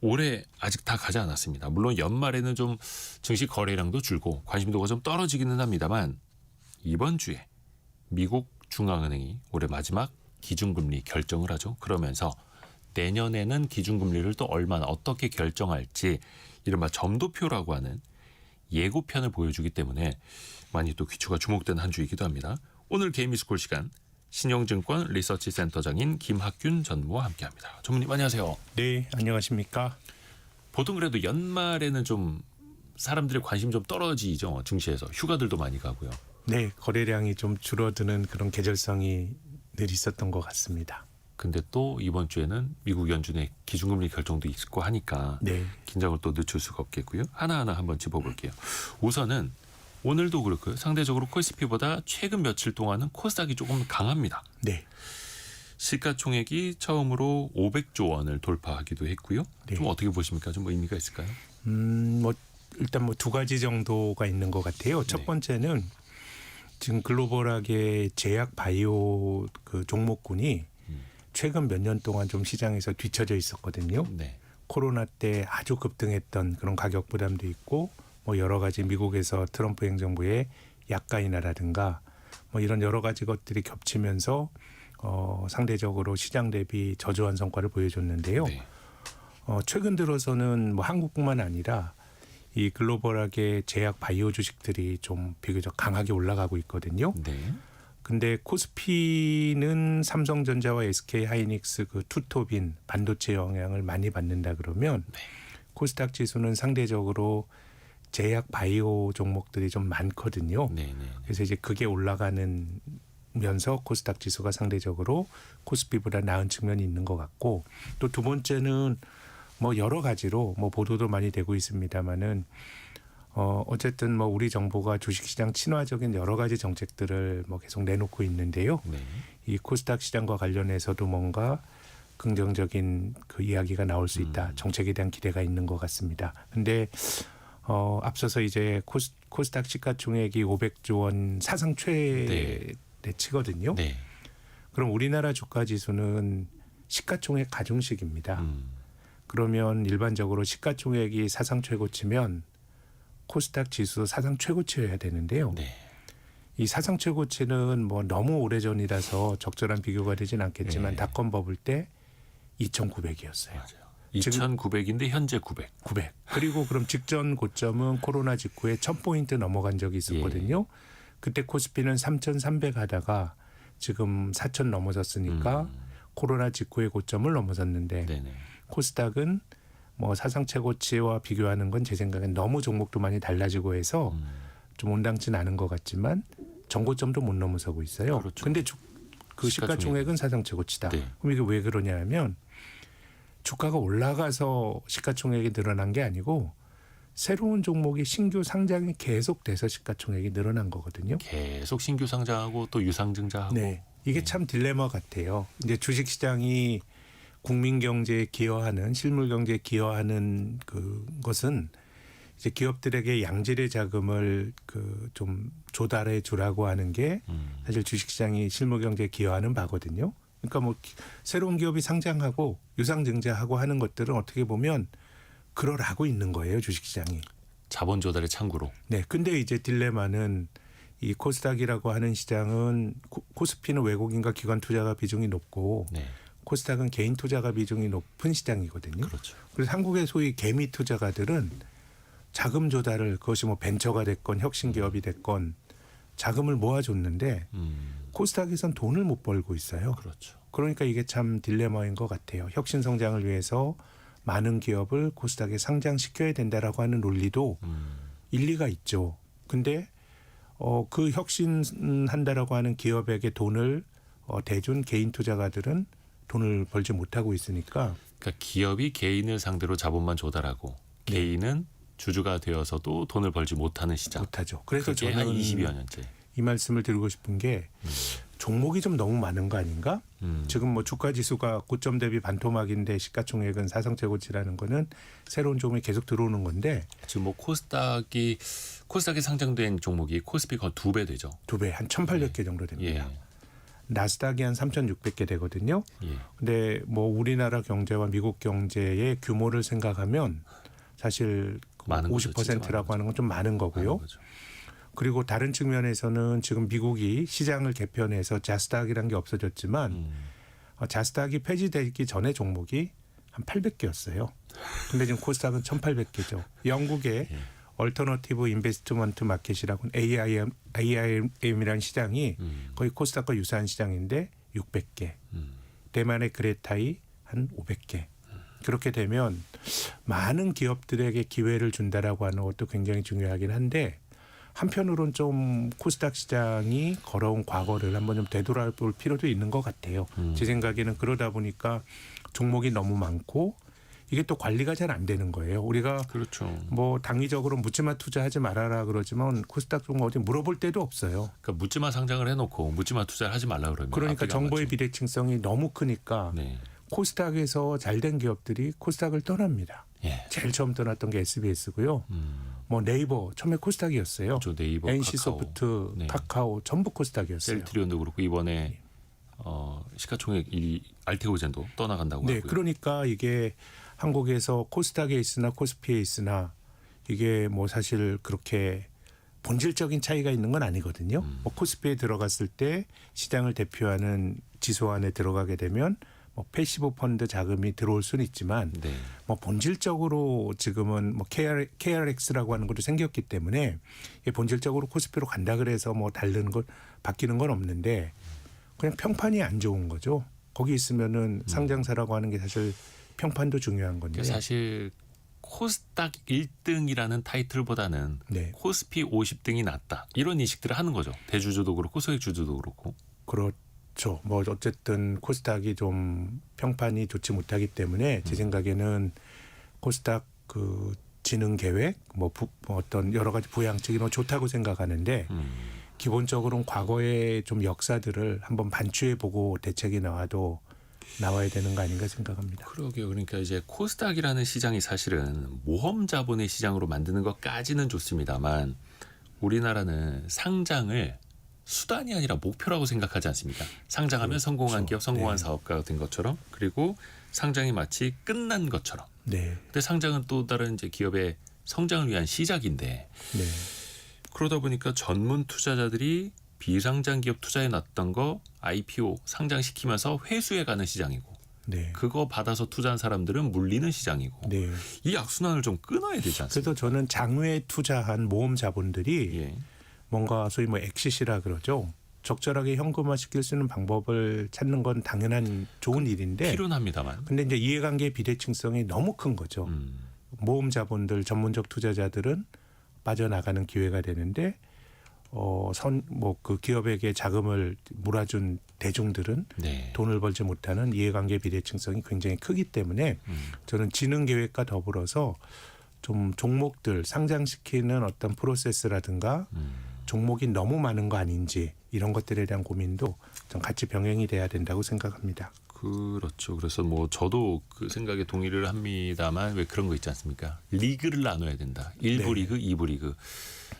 올해 아직 다 가지 않았습니다. 물론 연말에는 좀 증시 거래량도 줄고 관심도가 좀 떨어지기는 합니다만 이번 주에 미국 중앙은행이 올해 마지막 기준금리 결정을 하죠. 그러면서 내년에는 기준금리를 또 얼마나 어떻게 결정할지 이른바 점도표라고 하는 예고편을 보여주기 때문에 많이 또 귀추가 주목된 한 주이기도 합니다. 오늘 개미스쿨 시간 신영증권 리서치센터장인 김학균 전무와 함께합니다. 전무님 안녕하세요. 네, 안녕하십니까. 보통 그래도 연말에는 좀 사람들의 관심 좀 떨어지죠. 증시에서 휴가들도 많이 가고요. 네, 거래량이 좀 줄어드는 그런 계절성이 늘 있었던 것 같습니다. 근데 또 이번 주에는 미국 연준의 기준금리 결정도 있고 하니까 네. 긴장을 또 늦출 수가 없겠고요. 하나하나 한번 짚어볼게요. 우선은 오늘도 그렇고요. 상대적으로 코스피보다 최근 며칠 동안은 코스닥이 조금 강합니다. 네. 시가총액이 처음으로 500조 원을 돌파하기도 했고요. 네. 좀 어떻게 보십니까? 좀 의미가 있을까요? 일단 두 가지 정도가 있는 것 같아요. 첫 네. 번째는 지금 글로벌하게 제약 바이오 그 종목군이 최근 몇 년 동안 좀 시장에서 뒤처져 있었거든요. 네. 코로나 때 아주 급등했던 그런 가격 부담도 있고 뭐 여러 가지 미국에서 트럼프 행정부의 약가 인하라든가 뭐 이런 여러 가지 것들이 겹치면서 상대적으로 시장 대비 저조한 성과를 보여줬는데요. 네. 최근 들어서는 뭐 한국뿐만 아니라 이 글로벌하게 제약 바이오 주식들이 좀 비교적 강하게 올라가고 있거든요. 네. 근데 코스피는 삼성전자와 SK 하이닉스 그 투톱인 반도체 영향을 많이 받는다 그러면 네. 코스닥 지수는 상대적으로 제약 바이오 종목들이 좀 많거든요. 네. 네. 그래서 이제 그게 올라가는 면서 코스닥 지수가 상대적으로 코스피보다 나은 측면이 있는 것 같고 또 두 번째는 뭐 여러 가지로 뭐 보도도 많이 되고 있습니다만은 어쨌든 뭐 우리 정부가 주식시장 친화적인 여러 가지 정책들을 뭐 계속 내놓고 있는데요. 네. 이 코스닥 시장과 관련해서도 뭔가 긍정적인 그 이야기가 나올 수 있다. 정책에 대한 기대가 있는 것 같습니다. 근데 앞서서 이제 코스닥 시가총액이 500조 원 사상 최대치거든요. 네. 그럼 우리나라 주가 지수는 시가총액 가중식입니다. 그러면 일반적으로 시가총액이 사상 최고치면 코스닥 지수 사상 최고치여야 되는데요. 네. 이 사상 최고치는 뭐 너무 오래전이라서 적절한 비교가 되진 않겠지만 네. 닷컴 버블 때 2,900이었어요. 맞아요. 2,900인데 현재 900. 900. 그리고 그럼 직전 고점은 코로나 직후에 1,000포인트 넘어간 적이 있었거든요. 그때 코스피는 3,300 하다가 지금 4,000 넘어섰으니까 코로나 직후의 고점을 넘어섰는데 네네. 코스닥은 뭐 사상 최고치와 비교하는 건 제 생각엔 너무 종목도 많이 달라지고 해서 좀 온당치는 않은 것 같지만 전고점도 못 넘어서고 있어요. 그렇죠. 근데 그 시가총액은 사상 최고치다. 네. 그럼 이게 왜 그러냐 하면 주가가 올라가서 시가총액이 늘어난 게 아니고 새로운 종목이 신규 상장이 계속돼서 시가총액이 늘어난 거거든요. 계속 신규 상장하고 또 유상증자하고. 네. 이게 참 딜레마 같아요. 이제 주식시장이 국민 경제에 기여하는 실물 경제에 기여하는 그것은 이제 기업들에게 양질의 자금을 그 좀 조달해 주라고 하는 게 사실 주식시장이 실물 경제에 기여하는 바거든요. 그러니까 뭐 새로운 기업이 상장하고 유상증자하고 하는 것들은 어떻게 보면 그러라고 있는 거예요, 주식시장이. 자본 조달의 창구로. 네. 근데 이제 딜레마는 이 코스닥이라고 하는 시장은 코스피는 외국인과 기관 투자가 비중이 높고 네. 코스닥은 개인 투자가 비중이 높은 시장이거든요. 그렇죠. 그래서 한국의 소위 개미 투자가들은 자금 조달을 그것이 뭐 벤처가 됐건 혁신 기업이 됐건 자금을 모아줬는데 코스닥에선 돈을 못 벌고 있어요. 그렇죠. 그러니까 이게 참 딜레마인 것 같아요. 혁신 성장을 위해서 많은 기업을 코스닥에 상장시켜야 된다라고 하는 논리도 일리가 있죠. 근데 그 혁신한다라고 하는 기업에게 돈을 대준 개인 투자가들은 돈을 벌지 못하고 있으니까. 그러니까 기업이 개인을 상대로 자본만 조달하고 개인은 주주가 되어서도 돈을 벌지 못하는 시장. 못하죠. 그래서 그게 저는 한 20여 년째. 이 말씀을 드리고 싶은 게 종목이 좀 너무 많은 거 아닌가? 지금 뭐 주가 지수가 고점 대비 반토막인데 시가총액은 사상 최고치라는 거는 새로운 종목이 계속 들어오는 건데 지금 뭐 코스닥에 상장된 종목이 코스피 거의 2배 되죠. 2배 한 1,800개 정도 됩니다. 예. 나스닥이 한 3,600개 되거든요. 예. 근데 뭐 우리나라 경제와 미국 경제의 규모를 생각하면 사실 많은 거죠, 진짜 50%라고 하는 건 좀 많은 많은 거고요. 거죠. 그리고 다른 측면에서는 지금 미국이 시장을 개편해서 자스닥이라는 게 없어졌지만 자스닥이 폐지되기 전에 종목이 한 800개였어요. 근데 지금 코스닥은 1,800개죠. 영국의 예. 얼터너티브 인베스트먼트 마켓이라고 AIM이라는 시장이 거의 코스닥과 유사한 시장인데 600개. 대만의 그레타이 한 500개. 그렇게 되면 많은 기업들에게 기회를 준다라고 하는 것도 굉장히 중요하긴 한데 한편으로는 좀 코스닥 시장이 걸어온 과거를 한번 좀 되돌아볼 필요도 있는 것 같아요. 제 생각에는 그러다 보니까 종목이 너무 많고 이게 또 관리가 잘 안 되는 거예요. 우리가 그렇죠. 뭐 당위적으로 묻지마 투자하지 말아라 그러지만 코스닥 종목 어디 물어볼 데도 없어요. 그러니까 묻지마 상장을 해놓고 묻지마 투자를 하지 말라 그러면 그러니까 앞뒤가 안 정보의 맞죠. 비대칭성이 너무 크니까 네. 코스닥에서 잘된 기업들이 코스닥을 떠납니다. 예. 제일 처음 떠났던 게 SBS고요. 뭐 네이버 처음에 코스닥이었어요. 저 네이버, NC 카카오, 소프트, 네. 카카오 전부 코스닥이었어요. 셀트리온도 그렇고 이번에 시가총액 1위 알테오젠도 떠나간다고 네, 하고요. 그러니까 이게 한국에서 코스닥에 있으나 코스피에 있으나 이게 뭐 사실 그렇게 본질적인 차이가 있는 건 아니거든요. 뭐 코스피에 들어갔을 때 시장을 대표하는 지수 안에 들어가게 되면 뭐 패시브 펀드 자금이 들어올 수는 있지만 네. 뭐 본질적으로 지금은 뭐 KRX라고 하는 것도 생겼기 때문에 이게 본질적으로 코스피로 간다 그래서 뭐 다른 걸 바뀌는 건 없는데 그냥 평판이 안 좋은 거죠. 거기 있으면은 상장사라고 하는 게 사실 평판도 중요한 건데. 그러니까 사실 코스닥 1등이라는 타이틀보다는 네. 코스피 50등이 낫다. 이런 인식들을 하는 거죠. 대주주도 그렇고 소액주주도 그렇고. 그렇죠. 뭐 어쨌든 코스닥이 좀 평판이 좋지 못하기 때문에 제 생각에는 코스닥 그 진흥 계획 뭐 어떤 여러 가지 부양책이 뭐 좋다고 생각하는데 기본적으로는 과거의 좀 역사들을 한번 반추해 보고 대책이 나와야 되는 거 아닌가 생각합니다. 그러게요. 그러니까 이제 코스닥이라는 시장이 사실은 모험 자본의 시장으로 만드는 것까지는 좋습니다만 우리나라는 상장을 수단이 아니라 목표라고 생각하지 않습니까? 상장하면 성공한 그렇죠. 기업, 성공한 네. 사업가가 된 것처럼 그리고 상장이 마치 끝난 것처럼. 네. 근데 상장은 또 다른 이제 기업의 성장을 위한 시작인데 네. 그러다 보니까 전문 투자자들이 비상장 기업 투자해 놨던 거 IPO 상장시키면서 회수해가는 시장이고 네. 그거 받아서 투자한 사람들은 물리는 시장이고 네. 이 악순환을 좀 끊어야 되지 않습니까? 그래서 저는 장외에 투자한 모험 자본들이 예. 뭔가 소위 뭐 엑시시라 그러죠. 적절하게 현금화 시킬 수 있는 방법을 찾는 건 당연한 좋은 일인데 필요합니다만. 근데 이제 이해관계 비대칭성이 너무 큰 거죠. 모험 자본들 전문적 투자자들은 빠져나가는 기회가 되는데 그 기업에게 자금을 몰아준 대중들은 네. 돈을 벌지 못하는 이해관계 비대칭성이 굉장히 크기 때문에 저는 진흥 계획과 더불어서 좀 종목들 상장시키는 어떤 프로세스라든가 종목이 너무 많은 거 아닌지 이런 것들에 대한 고민도 좀 같이 병행이 돼야 된다고 생각합니다. 그렇죠. 그래서 뭐 저도 그 생각에 동의를 합니다만 왜 그런 거 있지 않습니까? 리그를 나눠야 된다. 1부 네. 리그, 2부 리그.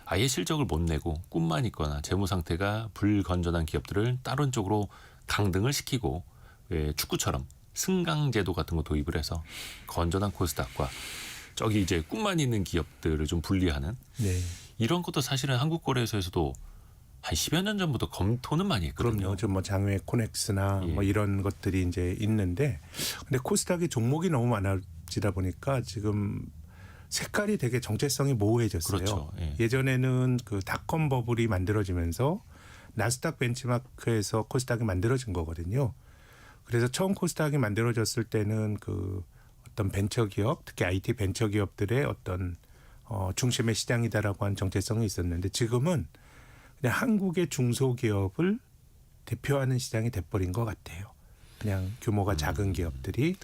아예 실적을 못 내고 꿈만 있거나 재무 상태가 불건전한 기업들을 다른 쪽으로 강등을 시키고 왜 축구처럼 승강 제도 같은 거 도입을 해서 건전한 코스닥과 저기 이제 꿈만 있는 기업들을 좀 분리하는 네. 이런 것도 사실은 한국거래소에서도 한 10여 년 전부터 검토는 많이 했거든요. 그럼요. 좀 뭐 장외 코넥스나 예. 뭐 이런 것들이 이제 있는데 근데 코스닥이 종목이 너무 많아지다 보니까 지금 색깔이 되게 정체성이 모호해졌어요. 그렇죠. 예. 예전에는 그 닷컴 버블이 만들어지면서 나스닥 벤치마크에서 코스닥이 만들어진 거거든요. 그래서 처음 코스닥이 만들어졌을 때는 그 어떤 벤처기업, 특히 IT 벤처기업들의 어떤 중심의 시장이다라고 하는 정체성이 있었는데 지금은 그냥 한국의 중소기업을 대표하는 시장이 돼버린 것 같아요. 그냥 규모가 작은 기업들이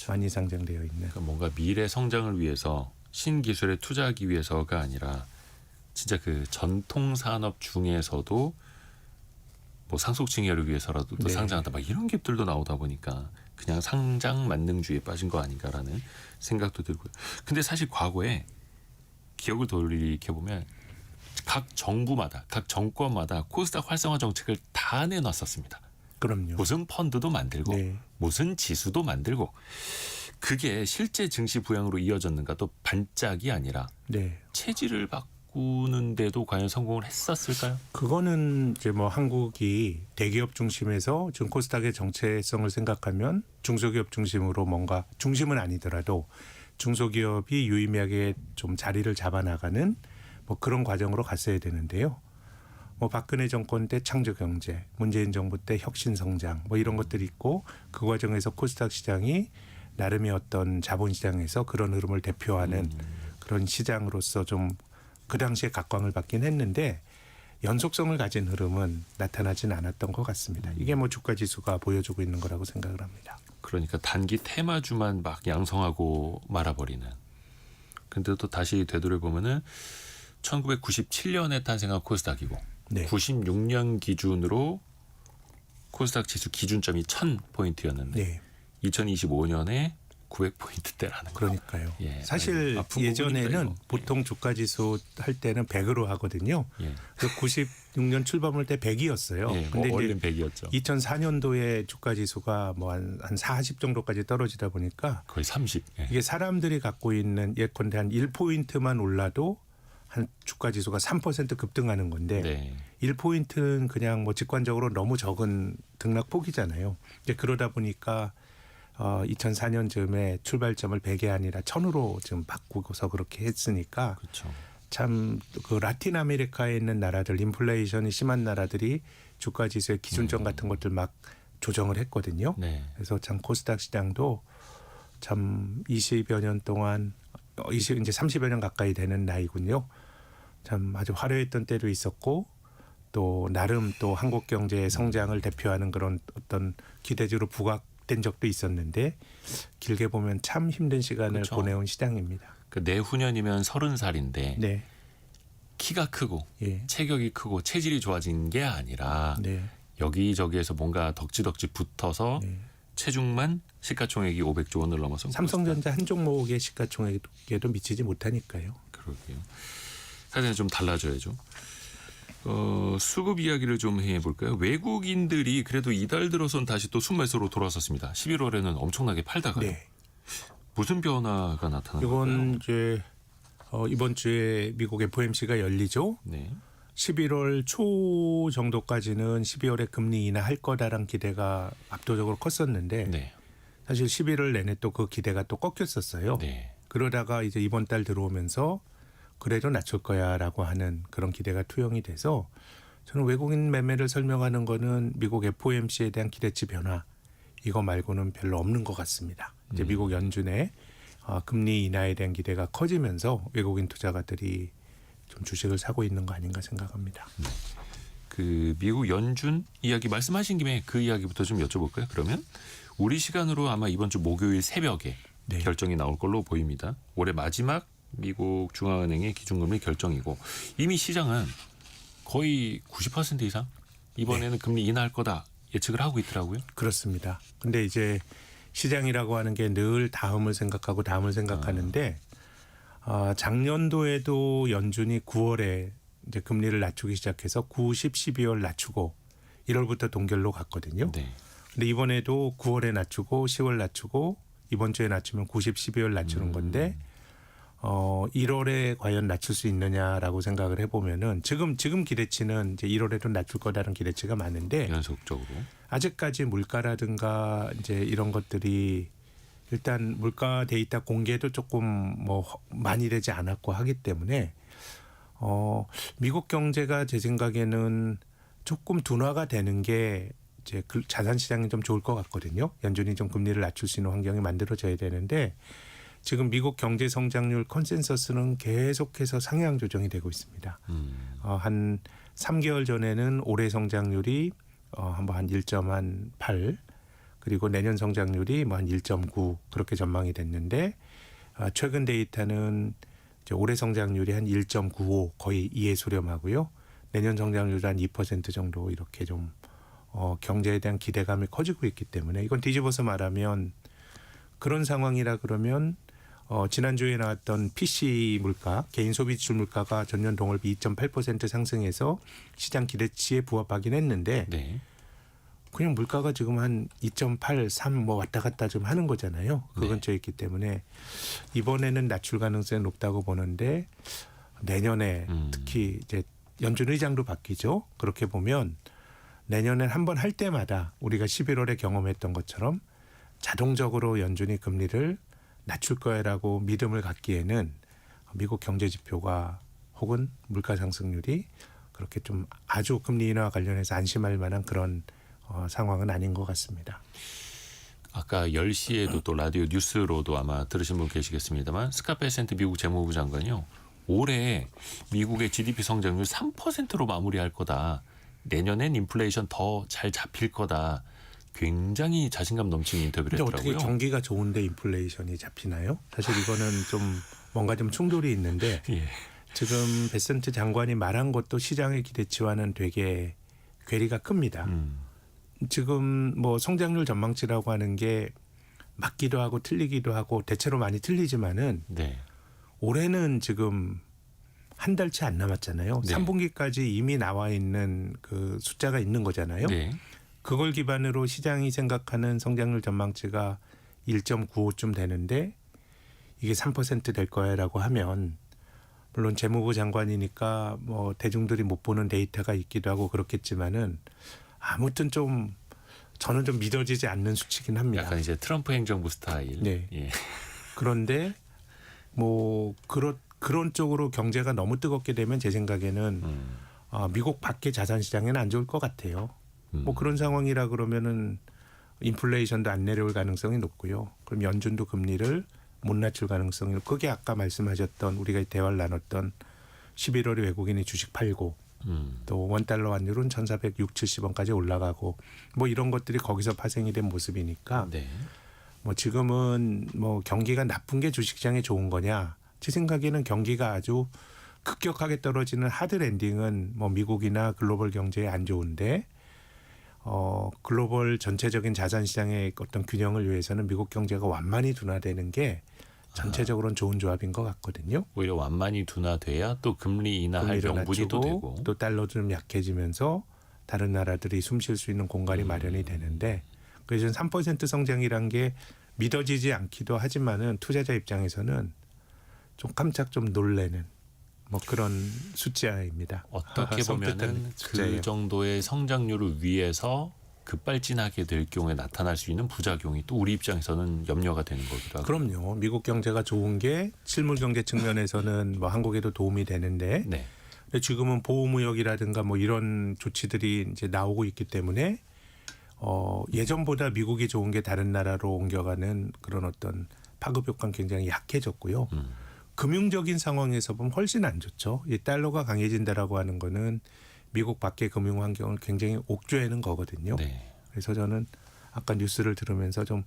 많이 상장되어 있는. 그러니까 뭔가 미래 성장을 위해서 신기술에 투자하기 위해서가 아니라 진짜 그 전통 산업 중에서도 뭐 상속 증여를 위해서라도 또 네. 상장한다 막 이런 기업들도 나오다 보니까 그냥 상장 만능주의에 빠진 거 아닌가라는 생각도 들고요. 근데 사실 과거에 기억을 돌이켜 보면 각 정부마다 각 정권마다 코스닥 활성화 정책을 다 내놨었습니다. 그럼요. 무슨 펀드도 만들고 네. 무슨 지수도 만들고 그게 실제 증시 부양으로 이어졌는가 또 반짝이 아니라 네. 체질을 바꾸는데도 과연 성공을 했었을까요? 그거는 이제 뭐 한국이 대기업 중심에서 지금 코스닥의 정체성을 생각하면 중소기업 중심으로 뭔가 중심은 아니더라도 중소기업이 유의미하게 좀 자리를 잡아나가는 뭐 그런 과정으로 갔어야 되는데요. 뭐 박근혜 정권 때 창조경제, 문재인 정부 때 혁신성장 뭐 이런 것들이 있고 그 과정에서 코스닥 시장이 나름의 어떤 자본시장에서 그런 흐름을 대표하는 그런 시장으로서 좀 그 당시에 각광을 받긴 했는데 연속성을 가진 흐름은 나타나진 않았던 것 같습니다. 이게 뭐 주가지수가 보여주고 있는 거라고 생각을 합니다. 그러니까 단기 테마주만 막 양성하고 말아버리는. 근데 또 다시 되돌아보면은 1997년에 탄생한 코스닥이고 네. 96년 기준으로 코스닥 지수 기준점이 1000포인트였는데 네. 2025년에 900포인트대라는 거. 그러니까요. 예, 사실 아픈 예전에는 부분입니다, 이거. 보통 주가지수 할 때는 100으로 하거든요. 예. 그 96년 출범할 때 100이었어요. 예, 근데 원래는 이제 100이었죠. 2004년도에 주가지수가 뭐 한 40 정도까지 떨어지다 보니까 거의 30. 예. 이게 사람들이 갖고 있는 예컨대 한 1포인트만 올라도 한 주가지수가 3% 급등하는 건데 네. 1포인트는 그냥 뭐 직관적으로 너무 적은 등락폭이잖아요. 이제 그러다 보니까 2004년 즈음에 출발점을 100이 아니라 1000으로 지금 바꾸고서 그렇게 했으니까 그렇죠. 참 그 라틴 아메리카에 있는 나라들 인플레이션이 심한 나라들이 주가 지수의 기준점 같은 것들 막 조정을 했거든요. 네. 그래서 참 코스닥 시장도 참 20여 년 동안 이제 30여 년 가까이 되는 나이군요. 참 아주 화려했던 때도 있었고 또 나름 또 한국 경제의 성장을 대표하는 그런 어떤 기대주로 부각된 적도 있었는데 길게 보면 참 힘든 시간을 그렇죠. 보내온 시장입니다. 그 내후년이면 30살인데 네, 키가 크고 예, 체격이 크고 체질이 좋아진 게 아니라 네, 여기저기에서 뭔가 덕지덕지 붙어서 네. 체중만 시가총액이 500조 원을 넘어서 삼성전자 한 종목의 시가총액에도 미치지 못하니까요. 그러게요. 사실 좀 달라져야죠. 수급 이야기를 좀 해볼까요? 외국인들이 그래도 이달 들어선 다시 또 순매수로 돌아섰습니다. 11월에는 엄청나게 팔다가요. 네, 무슨 변화가 나타나는 이건 건가요? 이제 이번 주에 미국 FOMC가 열리죠. 네. 11월 초 정도까지는 12월에 금리 인하할 거다라는 기대가 압도적으로 컸었는데 네. 사실 11월 내내 또 그 기대가 또 꺾였었어요. 네. 그러다가 이제 이번 달 들어오면서 그래도 낮출 거야라고 하는 그런 기대가 투영이 돼서 저는 외국인 매매를 설명하는 거는 미국 FOMC에 대한 기대치 변화 이거 말고는 별로 없는 것 같습니다. 이제 미국 연준의 금리 인하에 대한 기대가 커지면서 외국인 투자가들이 좀 주식을 사고 있는 거 아닌가 생각합니다. 그 미국 연준 이야기 말씀하신 김에 그 이야기부터 좀 여쭤볼까요? 그러면 우리 시간으로 아마 이번 주 목요일 새벽에 네. 결정이 나올 걸로 보입니다. 올해 마지막 미국 중앙은행의 기준금리 결정이고 이미 시장은 거의 90% 이상 이번에는 금리 인하할 거다 예측을 하고 있더라고요. 그렇습니다. 근데 이제 시장이라고 하는 게 늘 다음을 생각하고 다음을 생각하는데 작년도에도 연준이 9월에 이제 금리를 낮추기 시작해서 9, 10, 12월 낮추고 1월부터 동결로 갔거든요. 네. 근데 이번에도 9월에 낮추고 10월 낮추고 이번 주에 낮추면 9, 10, 12월 낮추는 건데 1월에 과연 낮출 수 있느냐라고 생각을 해보면은 지금 기대치는 이제 1월에도 낮출 거다라는 기대치가 많은데 연속적으로. 아직까지 물가라든가 이제 이런 것들이 일단 물가 데이터 공개도 조금 뭐 많이 되지 않았고 하기 때문에 미국 경제가 제 생각에는 조금 둔화가 되는 게 이제 자산 시장이 좀 좋을 것 같거든요. 연준이 좀 금리를 낮출 수 있는 환경이 만들어져야 되는데 지금 미국 경제 성장률 컨센서스는 계속해서 상향 조정이 되고 있습니다. 한 3개월 전에는 올해 성장률이 한번 한 1.8 그리고 내년 성장률이 뭐 한 1.9 그렇게 전망이 됐는데 최근 데이터는 이제 올해 성장률이 한 1.95 거의 2에 수렴하고요. 내년 성장률 한 2% 정도 이렇게 좀 경제에 대한 기대감이 커지고 있기 때문에 이건 뒤집어서 말하면 그런 상황이라 그러면 지난주에 나왔던 PC 물가, 개인 소비 지출 물가가 전년 동월비 2.8% 상승해서 시장 기대치에 부합하긴 했는데 네. 그냥 물가가 지금 한 2.8, 3 뭐 왔다 갔다 좀 하는 거잖아요. 그 네. 근처에 있기 때문에 이번에는 낮출 가능성이 높다고 보는데 내년에 특히 이제 연준 의장도 바뀌죠. 그렇게 보면 내년엔 한번 할 때마다 우리가 11월에 경험했던 것처럼 자동적으로 연준이 금리를 낮출 거야라고 믿음을 갖기에는 미국 경제 지표가 혹은 물가 상승률이 그렇게 좀 아주 금리 인하와 관련해서 안심할 만한 그런 상황은 아닌 것 같습니다. 아까 10시에도 또 라디오 뉴스로도 아마 들으신 분 계시겠습니다만 스캇 베센트 미국 재무부 장관이요. 올해 미국의 GDP 성장률 3%로 마무리할 거다. 내년엔 인플레이션 더 잘 잡힐 거다. 굉장히 자신감 넘치는 인터뷰를 근데 했더라고요. 어떻게 경기가 좋은데 인플레이션이 잡히나요? 사실 이거는 좀 뭔가 좀 충돌이 있는데 예. 지금 베센트 장관이 말한 것도 시장의 기대치와는 되게 괴리가 큽니다. 지금 뭐 성장률 전망치라고 하는 게 맞기도 하고 틀리기도 하고 대체로 많이 틀리지만은 네. 올해는 지금 한 달치 안 남았잖아요. 네. 3분기까지 이미 나와 있는 그 숫자가 있는 거잖아요. 네. 그걸 기반으로 시장이 생각하는 성장률 전망치가 1.95쯤 되는데 이게 3%될 거야라고 하면 물론 재무부 장관이니까 뭐 대중들이 못 보는 데이터가 있기도 하고 그렇겠지만은 아무튼 좀 저는 좀 믿어지지 않는 수치긴 합니다. 약간 이제 트럼프 행정부 스타일. 네. 예. 그런데 뭐 그런 쪽으로 경제가 너무 뜨겁게 되면 제 생각에는 미국 밖의 자산 시장에는 안 좋을 것 같아요. 뭐 그런 상황이라 그러면은 인플레이션도 안 내려올 가능성이 높고요. 그럼 연준도 금리를 못 낮출 가능성이 그게 아까 말씀하셨던 우리가 대화를 나눴던 11월에 외국인이 주식 팔고 또 원달러 환율은 1,460, 70원까지 올라가고 뭐 이런 것들이 거기서 파생이 된 모습이니까 네. 뭐 지금은 뭐 경기가 나쁜 게 주식시장에 좋은 거냐? 제 생각에는 경기가 아주 급격하게 떨어지는 하드 랜딩은 뭐 미국이나 글로벌 경제에 안 좋은데 글로벌 전체적인 자산 시장의 어떤 균형을 위해서는 미국 경제가 완만히 둔화되는 게 전체적으로는 좋은 조합인 것 같거든요. 오히려 완만히 둔화돼야 또 금리 인하할 금리를 명분이 또 낮추고 되고. 또 달러도 좀 약해지면서 다른 나라들이 숨 쉴 수 있는 공간이 마련이 되는데 그래서 3% 성장이란 게 믿어지지 않기도 하지만은 투자자 입장에서는 좀 깜짝 좀 놀래는 뭐 그런 숫자입니다. 어떻게 섬뜩한 보면은 숫자예요. 그 정도의 성장률을 위해서 급발진하게 될 경우에 나타날 수 있는 부작용이 또 우리 입장에서는 염려가 되는 거기도 하고. 그럼요. 미국 경제가 좋은 게 실물 경제 측면에서는 뭐 한국에도 도움이 되는데 네. 근데 지금은 보호무역이라든가 뭐 이런 조치들이 이제 나오고 있기 때문에 예전보다 미국이 좋은 게 다른 나라로 옮겨가는 그런 어떤 파급 효과는 굉장히 약해졌고요. 금융적인 상황에서 보면 훨씬 안 좋죠. 이 달러가 강해진다라고 하는 거는 미국 밖의 금융 환경을 굉장히 옥죄는 거거든요. 네. 그래서 저는 아까 뉴스를 들으면서 좀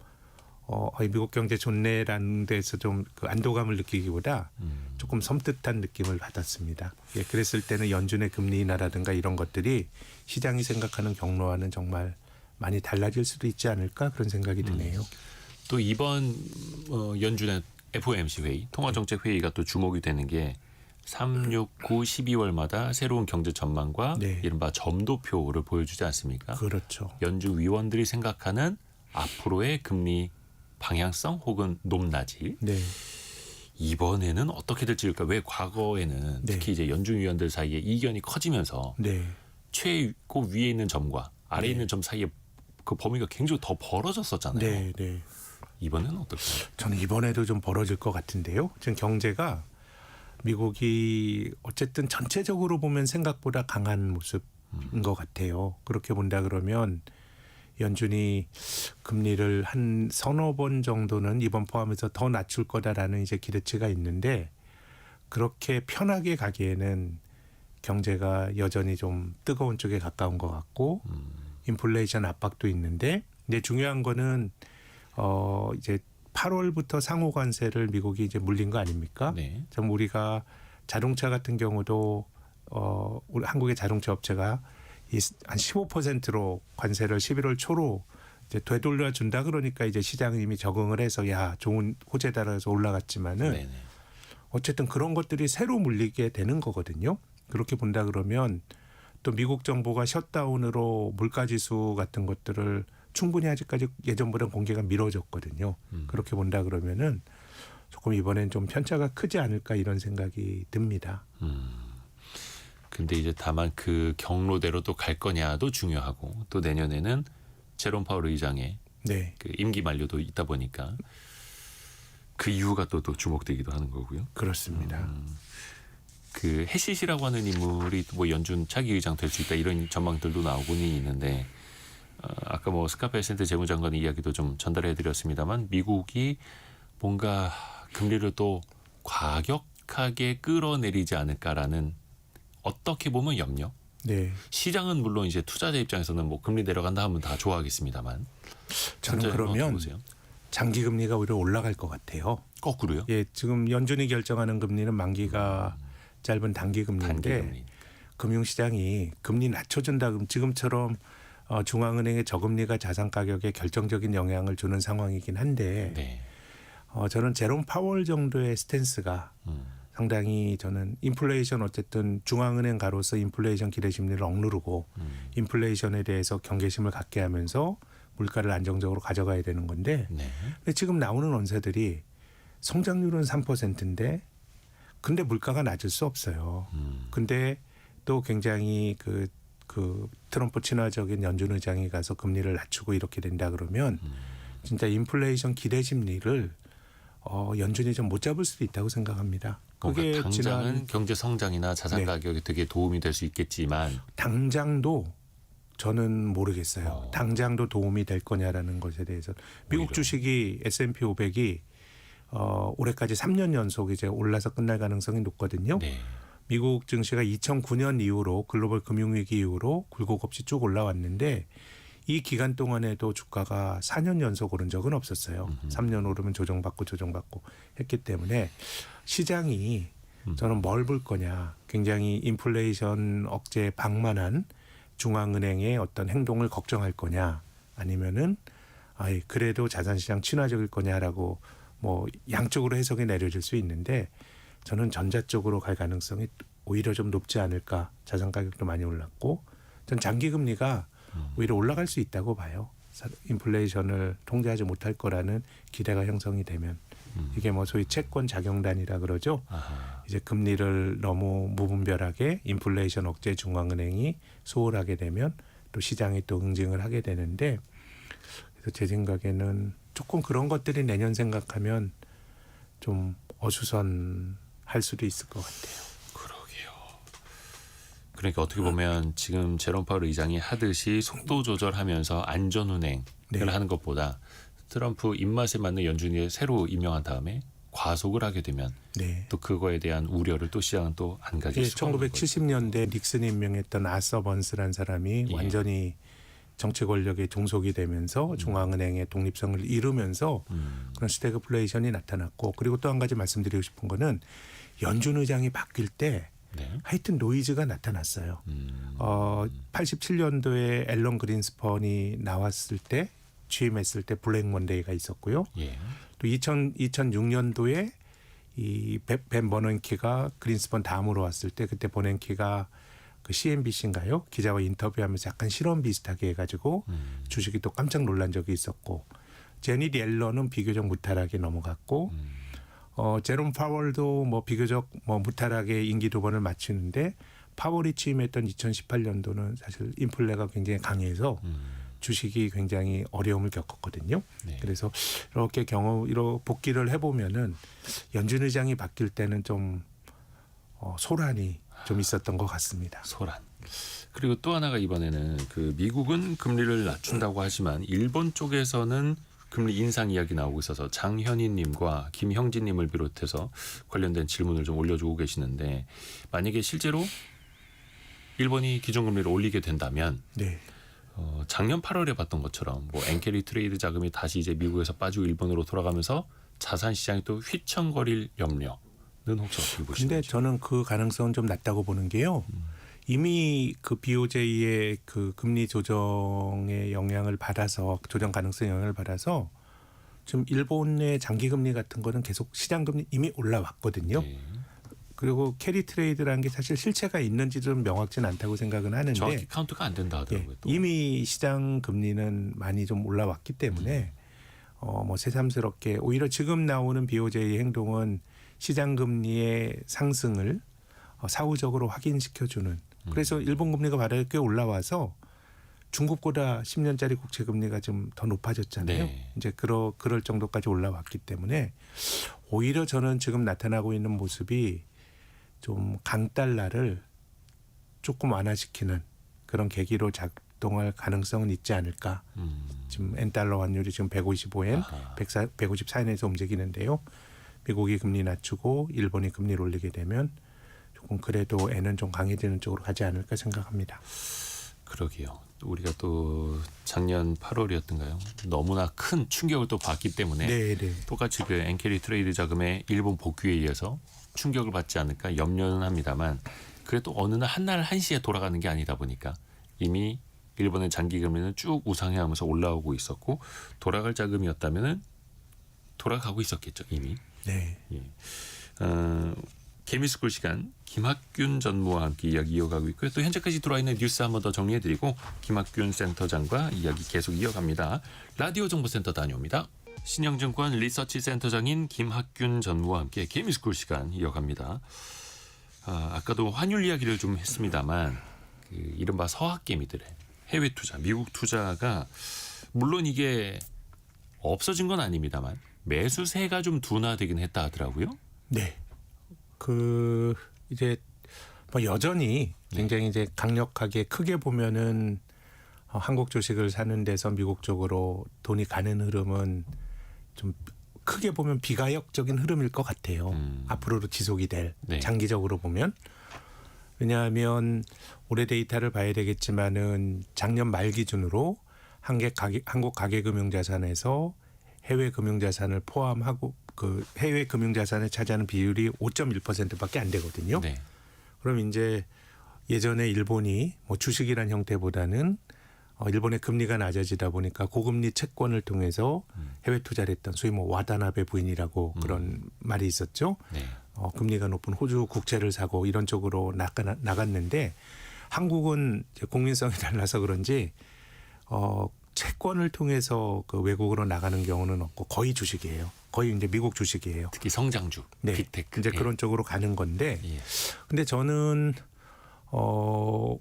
미국 경제 좋네라는 데서 좀 그 안도감을 느끼기보다 조금 섬뜩한 느낌을 받았습니다. 예, 그랬을 때는 연준의 금리 인하라든가 이런 것들이 시장이 생각하는 경로와는 정말 많이 달라질 수도 있지 않을까 그런 생각이 드네요. 또 이번 연준의 FOMC 회의, 통화정책 회의가 또 주목이 되는 게 3, 6, 9, 12월마다 새로운 경제 전망과 네. 이른바 점도표를 보여주지 않습니까? 그렇죠. 연준 위원들이 생각하는 앞으로의 금리 방향성 혹은 높낮이 네. 이번에는 어떻게 될지일까? 왜 과거에는 네. 특히 이제 연준 위원들 사이에 이견이 커지면서 네. 최고 위에 있는 점과 아래에 네. 있는 점 사이에 그 범위가 굉장히 더 벌어졌었잖아요. 네. 네. 이번에는 어떨까요? 저는 이번에도 좀 벌어질 것 같은데요. 지금 경제가 미국이 어쨌든 전체적으로 보면 생각보다 강한 모습인 것 같아요. 그렇게 본다 그러면 연준이 금리를 한 서너 번 정도는 이번 포함해서 더 낮출 거다라는 이제 기대치가 있는데 그렇게 편하게 가기에는 경제가 여전히 좀 뜨거운 쪽에 가까운 것 같고 인플레이션 압박도 있는데 근데 중요한 거는 이제 8월부터 상호 관세를 미국이 이제 물린 거 아닙니까? 네. 좀 우리가 자동차 같은 경우도 우리 한국의 자동차 업체가 한 15%로 관세를 11월 초로 이제 되돌려 준다 그러니까 이제 시장이 이미 적응을 해서 야 좋은 호재다라 해서 올라갔지만은 네네. 어쨌든 그런 것들이 새로 물리게 되는 거거든요. 그렇게 본다 그러면 또 미국 정부가 셧다운으로 물가지수 같은 것들을 충분히 아직까지 예전보다 공개가 미뤄졌거든요. 그렇게 본다 그러면은 조금 이번엔 좀 편차가 크지 않을까 이런 생각이 듭니다. 근데 이제 다만 그 경로대로 또 갈 거냐도 중요하고 또 내년에는 제롬 파월 의장의 네, 그 임기 만료도 있다 보니까 그 이유가 또 주목되기도 하는 거고요. 그렇습니다. 그 해시시라고 하는 인물이 뭐 연준 차기 의장 될 수 있다 이런 전망들도 나오고는 있는데 아까 뭐 스캇 베센트 재무장관 이야기도 좀 전달해드렸습니다만 미국이 뭔가 금리를 또 과격하게 끌어내리지 않을까라는 어떻게 보면 염려. 네, 시장은 물론 이제 투자자 입장에서는 뭐 금리 내려간다 하면 다 좋아하겠습니다만. 저는 어떻게 그러면 보세요? 장기 금리가 오히려 올라갈 것 같아요. 거꾸로요? 예, 지금 연준이 결정하는 금리는 만기가 짧은 단기 금리인데 단기 금리. 금융시장이 금리 낮춰준다 그럼 지금처럼 중앙은행의 저금리가 자산 가격에 결정적인 영향을 주는 상황이긴 한데 네. 저는 제롬 파월 정도의 스탠스가 상당히 저는 인플레이션 어쨌든 중앙은행 가로서 인플레이션 기대 심리를 억누르고 인플레이션에 대해서 경계심을 갖게 하면서 물가를 안정적으로 가져가야 되는 건데 네. 근데 지금 나오는 언사들이 성장률은 3%인데 근데 물가가 낮을 수 없어요. 근데 또 굉장히 그 트럼프 친화적인 연준 의장이 가서 금리를 낮추고 이렇게 된다 그러면 진짜 인플레이션 기대 심리를 연준이 좀 못 잡을 수도 있다고 생각합니다. 그게 그게 당장은 지난 경제 성장이나 자산 네. 가격에 되게 도움이 될 수 있겠지만 당장도 저는 모르겠어요. 당장도 도움이 될 거냐라는 것에 대해서 미국 오히려. 주식이 S&P 500이 올해까지 3년 연속 이제 올라서 끝날 가능성이 높거든요. 네. 미국 증시가 2009년 이후로 글로벌 금융위기 이후로 굴곡 없이 쭉 올라왔는데 이 기간 동안에도 주가가 4년 연속 오른 적은 없었어요. 3년 오르면 조정받고 했기 때문에 시장이 저는 뭘 볼 거냐. 굉장히 인플레이션 억제에 방만한 중앙은행의 어떤 행동을 걱정할 거냐. 아니면은 그래도 자산시장 친화적일 거냐라고 뭐 양쪽으로 해석이 내려질 수 있는데 저는 전자 쪽으로 갈 가능성이 오히려 좀 높지 않을까. 자산 가격도 많이 올랐고 전 장기 금리가 오히려 올라갈 수 있다고 봐요. 인플레이션을 통제하지 못할 거라는 기대가 형성이 되면 이게 뭐 소위 채권 작용단이라 그러죠. 아하. 이제 금리를 너무 무분별하게 인플레이션 억제 중앙은행이 소홀하게 되면 또 시장이 또 응징을 하게 되는데 그래서 제 생각에는 조금 그런 것들이 내년 생각하면 좀 어수선할 수도 있을 것 같아요. 그러게요. 그러니까 어떻게 보면 지금 제롬 파월 의장이 하듯이 속도 조절하면서 안전 운행을 네. 하는 것보다 트럼프 입맛에 맞는 연준이 새로 임명한 다음에 과속을 하게 되면 네. 또 그거에 대한 우려를 또 시장은 또 안 가질 예, 수가 없는 거죠. 1970년대 닉슨이 임명했던 아서 번스라는 사람이 예. 완전히 정치 권력에 종속이 되면서 중앙은행의 독립성을 잃으면서 그런 스태그플레이션이 나타났고 그리고 또 한 가지 말씀드리고 싶은 거는 연준 의장이 바뀔 때 네. 하여튼 노이즈가 나타났어요. 87년도에 앨런 그린스펀이 나왔을 때 취임했을 때 블랙 먼데이가 있었고요. 예. 또 2006년도에 이 벤 버넌키가 그린스펀 다음으로 왔을 때 그때 버넌키가 그 CNBC인가요? 기자와 인터뷰하면서 약간 실험 비슷하게 해가지고 주식이 또 깜짝 놀란 적이 있었고 제닛 옐런은 비교적 무탈하게 넘어갔고 제롬 파월도 뭐 비교적 뭐 무탈하게 임기 2번을 마치는데 파월이 취임했던 2018년도는 사실 인플레가 굉장히 강해서 주식이 굉장히 어려움을 겪었거든요. 네. 그래서 이렇게 이런 복귀를 해보면은 연준 의장이 바뀔 때는 좀 소란이 좀 있었던 것 같습니다. 소란. 그리고 또 하나가 이번에는 그 미국은 금리를 낮춘다고 하지만 일본 쪽에서는 금리 인상 이야기 나오고 있어서 장현희님과 김형진님을 비롯해서 관련된 질문을 좀 올려주고 계시는데 만약에 실제로 일본이 기준금리를 올리게 된다면 네. 작년 8월에 봤던 것처럼 뭐 엔캐리 트레이드 자금이 다시 이제 미국에서 빠지고 일본으로 돌아가면서 자산 시장이 또 휘청거릴 염려는 혹시 어떻게 근데 보시는지? 저는 그 가능성은 좀 낮다고 보는 게요. 이미 그 BOJ의 그 금리 조정의 영향을 받아서 조정 가능성 영향을 받아서 지금 일본의 장기 금리 같은 거는 계속 시장 금리 이미 올라왔거든요. 네. 그리고 캐리 트레이드라는 게 사실 실체가 있는지 좀 명확지는 않다고 생각은 하는데 정확히 카운트가 안 된다 하더라고요. 예, 또. 이미 시장 금리는 많이 좀 올라왔기 때문에 뭐 새삼스럽게 오히려 지금 나오는 BOJ의 행동은 시장 금리의 상승을 사후적으로 확인시켜주는. 그래서 일본 금리가 바르게 올라와서 중국보다 10년짜리 국채 금리가 좀 더 높아졌잖아요. 네. 이제 그럴 정도까지 올라왔기 때문에 오히려 저는 지금 나타나고 있는 모습이 좀 강달러를 조금 완화시키는 그런 계기로 작동할 가능성은 있지 않을까. 지금 엔달러 환율이 지금 155엔, 아하. 154엔에서 움직이는데요. 미국이 금리 낮추고 일본이 금리를 올리게 되면 조금 그래도 엔은 좀 강해지는 쪽으로 가지 않을까 생각합니다. 그러게요. 우리가 또 작년 8월이었던가요? 너무나 큰 충격을 또 받기 때문에 네. 똑같이 그 엔캐리 트레이드 자금의 일본 복귀에 의해서 충격을 받지 않을까 염려는 합니다만 그래도 어느 날 한날 한시에 돌아가는 게 아니다 보니까 이미 일본의 장기 금리는 쭉 우상향하면서 올라오고 있었고 돌아갈 자금이었다면은 돌아가고 있었겠죠 이미. 네. 예. 개미스쿨 시간 김학균 전무와 함께 이야기 이어가고 있고요. 또 현재까지 들어와 있는 뉴스 한번 더 정리해드리고 김학균 센터장과 이야기 계속 이어갑니다. 라디오 정보센터 다녀옵니다. 신영증권 리서치 센터장인 김학균 전무와 함께 개미스쿨 시간 이어갑니다. 아까도 환율 이야기를 좀 했습니다만 그 이른바 서학개미들의 해외 투자, 미국 투자가 물론 이게 없어진 건 아닙니다만 매수세가 좀 둔화되긴 했다 하더라고요. 네. 이제 뭐 여전히 굉장히 이제 강력하게 크게 보면은 한국 주식을 사는 데서 미국 쪽으로 돈이 가는 흐름은 좀 크게 보면 비가역적인 흐름일 것 같아요. 앞으로도 지속이 될 네. 장기적으로 보면. 왜냐하면 올해 데이터를 봐야 되겠지만은 작년 말 기준으로 한국 가계금융자산에서 해외 금융자산을 포함하고 그 해외 금융자산을 차지하는 비율이 5.1%밖에 안 되거든요. 네. 그럼 이제 예전에 일본이 뭐 주식이란 형태보다는 일본의 금리가 낮아지다 보니까 고금리 채권을 통해서 해외 투자를 했던 소위 뭐 와다나베 부인이라고 그런 말이 있었죠. 네. 금리가 높은 호주 국채를 사고 이런 쪽으로 나갔는데 한국은 이제 국민성이 달라서 그런지 채권을 통해서 그 외국으로 나가는 경우는 없고 거의 주식이에요. 거의 이제 미국 주식이에요. 특히 성장주, 네, 빅테크. 이제 그런 쪽으로 가는 건데, 예. 근데 저는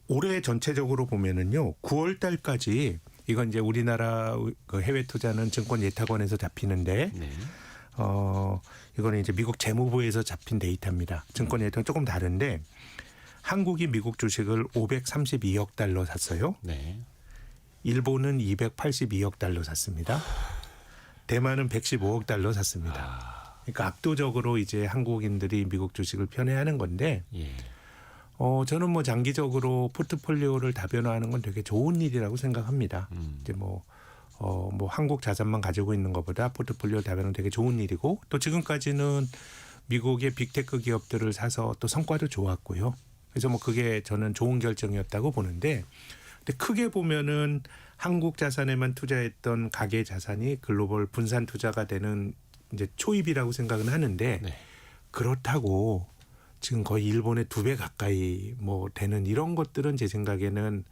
올해 전체적으로 보면은요, 9월 달까지 이건 이제 우리나라 그 해외 투자는 증권 예탁원에서 잡히는데, 네. 이거는 이제 미국 재무부에서 잡힌 데이터입니다. 증권 예탁은 조금 다른데, 한국이 미국 주식을 532억 달러 샀어요. 네. 일본은 282억 달러 샀습니다. 대만은 115억 달러 샀습니다. 그러니까 압도적으로 이제 한국인들이 미국 주식을 편애하는 건데, 예. 저는 뭐 장기적으로 포트폴리오를 다변화하는 건 되게 좋은 일이라고 생각합니다. 이제 뭐 한국 자산만 가지고 있는 것보다 포트폴리오 다변화는 되게 좋은 일이고, 또 지금까지는 미국의 빅테크 기업들을 사서 또 성과도 좋았고요. 그래서 뭐 그게 저는 좋은 결정이었다고 보는데, 근데 크게 보면은 한국 자산에만 투자했던 가계 자산이 글로벌 분산 투자가 되는 이제 초입이라고 생각은 하는데, 네. 그렇다고 지금 거의 일본의 2배 가까이 뭐 되는 이런 것들은 제 생각에는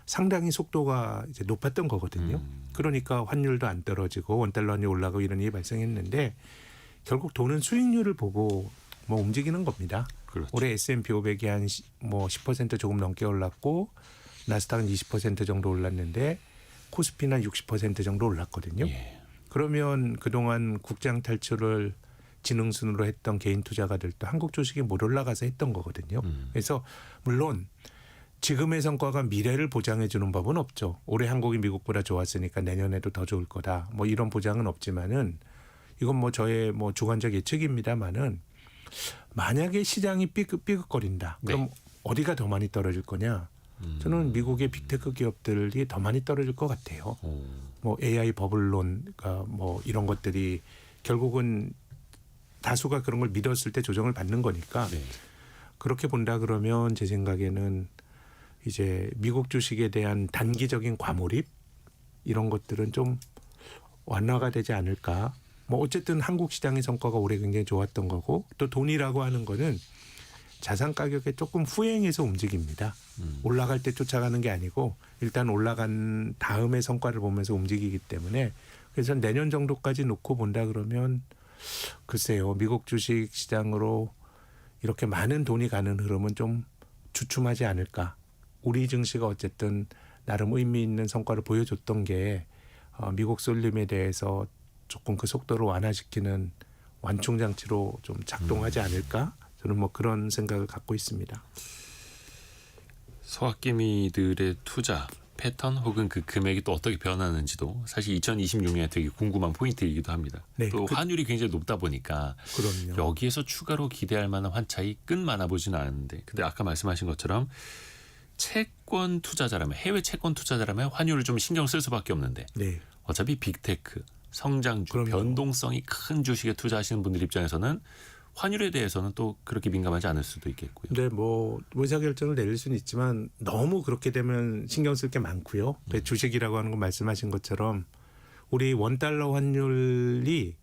상당히 속도가 이제 높았던 거거든요. 그러니까 환율도 안 떨어지고 원달러 환율이 올라가고 이런 일이 발생했는데 결국 돈은 수익률을 보고 뭐 움직이는 겁니다. 그렇죠. 올해 S&P 500이 한 뭐 10% 조금 넘게 올랐고 나스닥은 20% 정도 올랐는데 코스피는 60% 정도 올랐거든요. 예. 그러면 그동안 국장 탈출을 지능순으로 했던 개인 투자가들도 한국 주식이 못 올라가서 했던 거거든요. 그래서 물론 지금의 성과가 미래를 보장해 주는 법은 없죠. 올해 한국이 미국보다 좋았으니까 내년에도 더 좋을 거다. 뭐 이런 보장은 없지만은 이건 뭐 저의 뭐 주관적 예측입니다만은 만약에 시장이 삐걱거린다. 그럼 네. 어디가 더 많이 떨어질 거냐? 저는 미국의 빅테크 기업들이 더 많이 떨어질 것 같아요. 뭐 AI 버블론가 뭐 이런 것들이 결국은 다수가 그런 걸 믿었을 때 조정을 받는 거니까 네. 그렇게 본다 그러면 제 생각에는 이제 미국 주식에 대한 단기적인 과몰입 이런 것들은 좀 완화가 되지 않을까. 뭐 어쨌든 한국 시장의 성과가 올해 굉장히 좋았던 거고 또 돈이라고 하는 거는 자산 가격에 조금 후행해서 움직입니다. 올라갈 때 쫓아가는 게 아니고 일단 올라간 다음에 성과를 보면서 움직이기 때문에 그래서 내년 정도까지 놓고 본다 그러면 글쎄요. 미국 주식 시장으로 이렇게 많은 돈이 가는 흐름은 좀 주춤하지 않을까. 우리 증시가 어쨌든 나름 의미 있는 성과를 보여줬던 게 미국 쏠림에 대해서 조금 그 속도를 완화시키는 완충 장치로 좀 작동하지 않을까? 저는 뭐 그런 생각을 갖고 있습니다. 서학개미들의 투자 패턴 혹은 그 금액이 또 어떻게 변하는지도 사실 2026년에 되게 궁금한 포인트이기도 합니다. 네, 또 환율이 굉장히 높다 보니까 그럼요. 여기에서 추가로 기대할 만한 환차익 끈 많아 보지는 않은데 근데 아까 말씀하신 것처럼 채권 투자자라면 해외 채권 투자자라면 환율을 좀 신경 쓸 수밖에 없는데 네. 어차피 빅테크, 성장주, 그럼요. 변동성이 큰 주식에 투자하시는 분들 입장에서는 환율에 대해서는 또 그렇게 민감하지 않을 수도 있겠고요. 근데 뭐 의사결정을 내릴 수는 있지만 너무 그렇게 되면 신경 쓸 게 많고요. 주식이라고 하는 거 말씀하신 것처럼 우리 원달러 환율이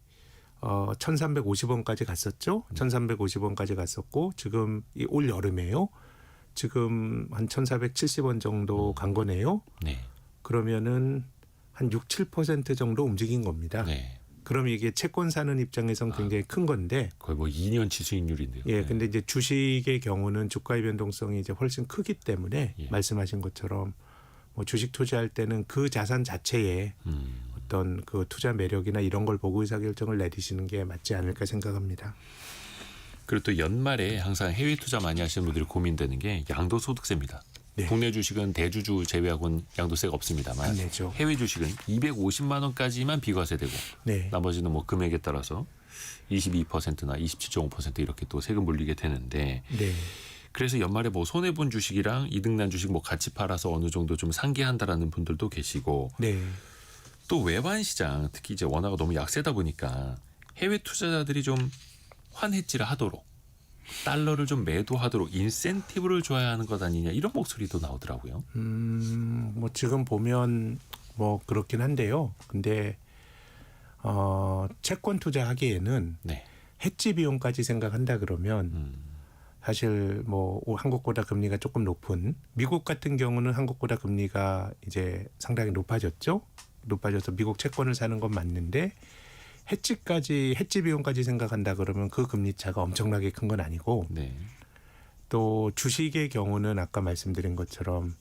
1350원까지 갔었죠. 1350원까지 갔었고 지금 올 여름에요. 지금 한 1470원 정도 간 거네요. 네. 그러면은 한 6, 7% 정도 움직인 겁니다. 네. 그럼 이게 채권 사는 입장에선 굉장히 큰 건데 거의 뭐 2년치 수익률인데요. 예, 네. 근데 이제 주식의 경우는 주가의 변동성이 이제 훨씬 크기 때문에 예. 말씀하신 것처럼 뭐 주식 투자할 때는 그 자산 자체에 어떤 그 투자 매력이나 이런 걸 보고 의사결정을 내리시는 게 맞지 않을까 생각합니다. 그리고 또 연말에 항상 해외 투자 많이 하시는 분들이 고민되는 게 양도소득세입니다. 네. 국내 주식은 대주주 제외하고는 양도세가 없습니다만 안 내죠. 해외 주식은 250만 원까지만 비과세되고 네. 나머지는 뭐 금액에 따라서 22%나 27.5% 이렇게 또 세금 물리게 되는데 네. 그래서 연말에 뭐 손해 본 주식이랑 이득난 주식 뭐 같이 팔아서 어느 정도 좀 상기한다라는 분들도 계시고 네. 또 외환 시장 특히 이제 원화가 너무 약세다 보니까 해외 투자자들이 좀 환해지를 하도록 달러를 좀 매도하도록 인센티브를 줘야 하는 것 아니냐 이런 목소리도 나오더라고요. 뭐 지금 보면 뭐 그렇긴 한데요. 근데 채권 투자하기에는 네. 해지 비용까지 생각한다 그러면 사실 뭐 한국보다 금리가 조금 높은 미국 같은 경우는 한국보다 금리가 이제 상당히 높아졌죠. 높아져서 미국 채권을 사는 건 맞는데 해지 비용까지 생각한다 그러면 그 금리 차가 엄청나게 큰 건 아니고 네. 또 주식의 경우는 아까 말씀드린 것처럼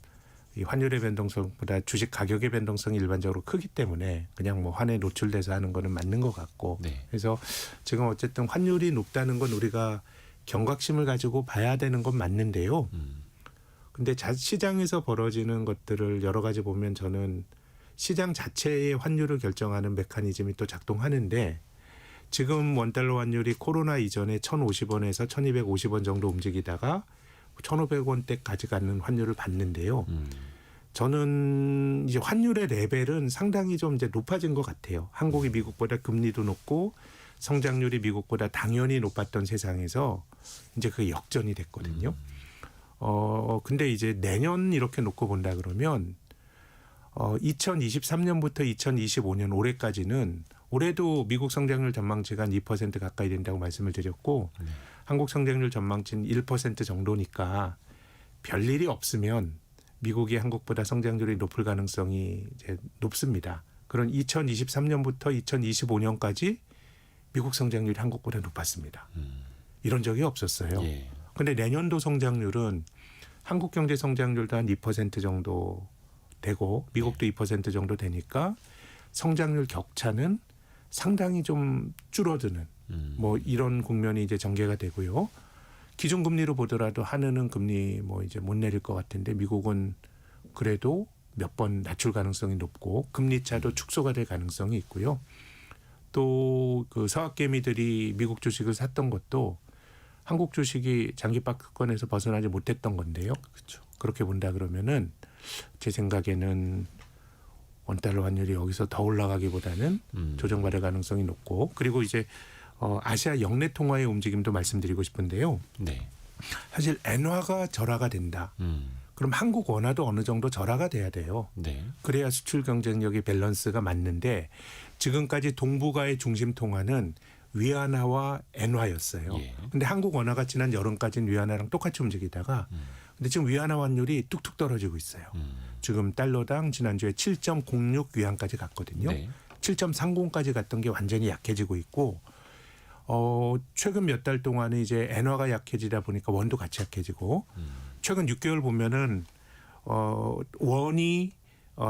이 환율의 변동성보다 주식 가격의 변동성이 일반적으로 크기 때문에 그냥 뭐 환에 노출돼서 하는 거는 맞는 것 같고 네. 그래서 지금 어쨌든 환율이 높다는 건 우리가 경각심을 가지고 봐야 되는 건 맞는데요. 근데 시장에서 벌어지는 것들을 여러 가지 보면 저는 시장 자체의 환율을 결정하는 메커니즘이 또 작동하는데 지금 원달러 환율이 코로나 이전에 1,050원에서 1,250원 정도 움직이다가 1,500원대까지 가는 환율을 봤는데요. 저는 이제 환율의 레벨은 상당히 좀 이제 높아진 것 같아요. 한국이 미국보다 금리도 높고 성장률이 미국보다 당연히 높았던 세상에서 이제 그게 역전이 됐거든요. 근데 이제 내년 이렇게 놓고 본다 그러면 2023년부터 2025년 올해까지는 올해도 미국 성장률 전망치가 한 2% 가까이 된다고 말씀을 드렸고 한국 성장률 전망치는 1% 정도니까 별일이 없으면 미국이 한국보다 성장률이 높을 가능성이 이제 높습니다. 그런 2023년부터 2025년까지 미국 성장률이 한국보다 높았습니다. 이런 적이 없었어요. 그런데 내년도 성장률은 한국 경제 성장률도 한 2% 정도 되고 미국도 2% 정도 되니까 성장률 격차는 상당히 좀 줄어드는 뭐 이런 국면이 이제 전개가 되고요. 기준금리로 보더라도 한은은 금리 뭐 이제 못 내릴 것 같은데 미국은 그래도 몇 번 낮출 가능성이 높고 금리 차도 축소가 될 가능성이 있고요. 또 그 서학개미들이 미국 주식을 샀던 것도 한국 주식이 장기박스권에서 벗어나지 못했던 건데요. 그렇죠. 그렇게 본다 그러면은 제 생각에는 원달러 환율이 여기서 더 올라가기보다는 조정받을 가능성이 높고 그리고 이제 아시아 역내 통화의 움직임도 말씀드리고 싶은데요. 네. 사실 엔화가 절하가 된다. 그럼 한국 원화도 어느 정도 절하가 돼야 돼요. 네. 그래야 수출 경쟁력의 밸런스가 맞는데 지금까지 동북아의 중심 통화는 위안화와 엔화였어요. 예. 근데 한국 원화가 지난 여름까지는 위안화랑 똑같이 움직이다가 근데 지금 위안화 환율이 뚝뚝 떨어지고 있어요. 지금 달러당 지난주에 7.06 위안까지 갔거든요. 네. 7.30까지 갔던 게 완전히 약해지고 있고 최근 몇 달 동안은 이제 엔화가 약해지다 보니까 원도 같이 약해지고 최근 6개월 보면은 원이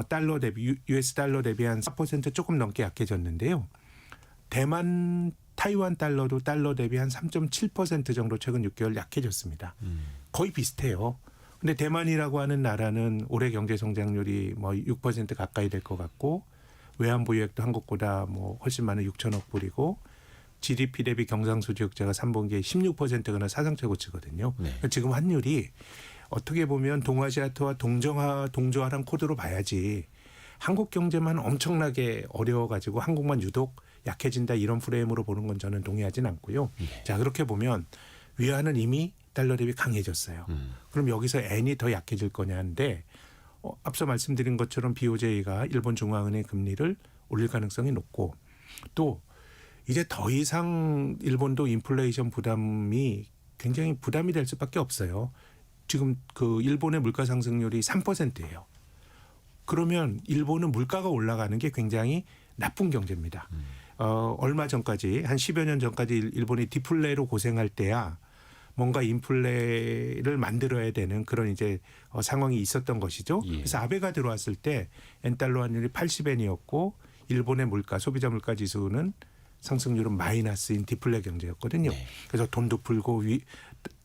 달러 대비 US 달러 대비 한 4% 조금 넘게 약해졌는데요. 대만 타이완 달러도 달러 대비 한 3.7% 정도 최근 6개월 약해졌습니다. 거의 비슷해요. 근데 대만이라고 하는 나라는 올해 경제 성장률이 뭐 6% 가까이 될 것 같고 외환 보유액도 한국보다 뭐 훨씬 많은 6천억 불이고 GDP 대비 경상수지역자가 3분기에 16%가 사상 최고치거든요. 네. 지금 환율이 어떻게 보면 동아시아토와 동조화랑 코드로 봐야지 한국 경제만 엄청나게 어려워가지고 한국만 유독 약해진다 이런 프레임으로 보는 건 저는 동의하진 않고요. 네. 자 그렇게 보면 위안은 이미 달러 대비 강해졌어요. 그럼 여기서 엔이 더 약해질 거냐인데 앞서 말씀드린 것처럼 BOJ가 일본 중앙은행 금리를 올릴 가능성이 높고 또 이제 더 이상 일본도 인플레이션 부담이 굉장히 부담이 될 수밖에 없어요. 지금 그 일본의 물가 상승률이 3%예요. 그러면 일본은 물가가 올라가는 게 굉장히 나쁜 경제입니다. 얼마 전까지 한 10여 년 전까지 일본이 디플레로 고생할 때야 뭔가 인플레를 만들어야 되는 그런 이제 상황이 있었던 것이죠. 예. 그래서 아베가 들어왔을 때 엔달러 환율이 80엔이었고 일본의 물가 소비자 물가 지수는 상승률은 마이너스인 디플레 경제였거든요. 네. 그래서 돈도 풀고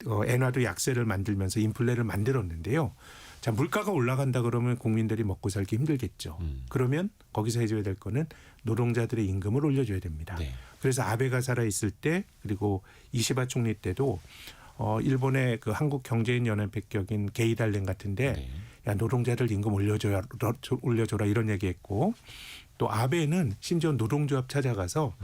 엔화도 약세를 만들면서 인플레를 만들었는데요. 자 물가가 올라간다 그러면 국민들이 먹고 살기 힘들겠죠. 그러면 거기서 해줘야 될 거는 노동자들의 임금을 올려줘야 됩니다. 네. 그래서 아베가 살아있을 때 그리고 이시바 총리 때도 일본의 그 한국 경제인 연합회 격인 게이달렌 같은데 네. 야 노동자들 임금 올려줘라 이런 얘기했고 또 아베는 심지어 노동조합 찾아가서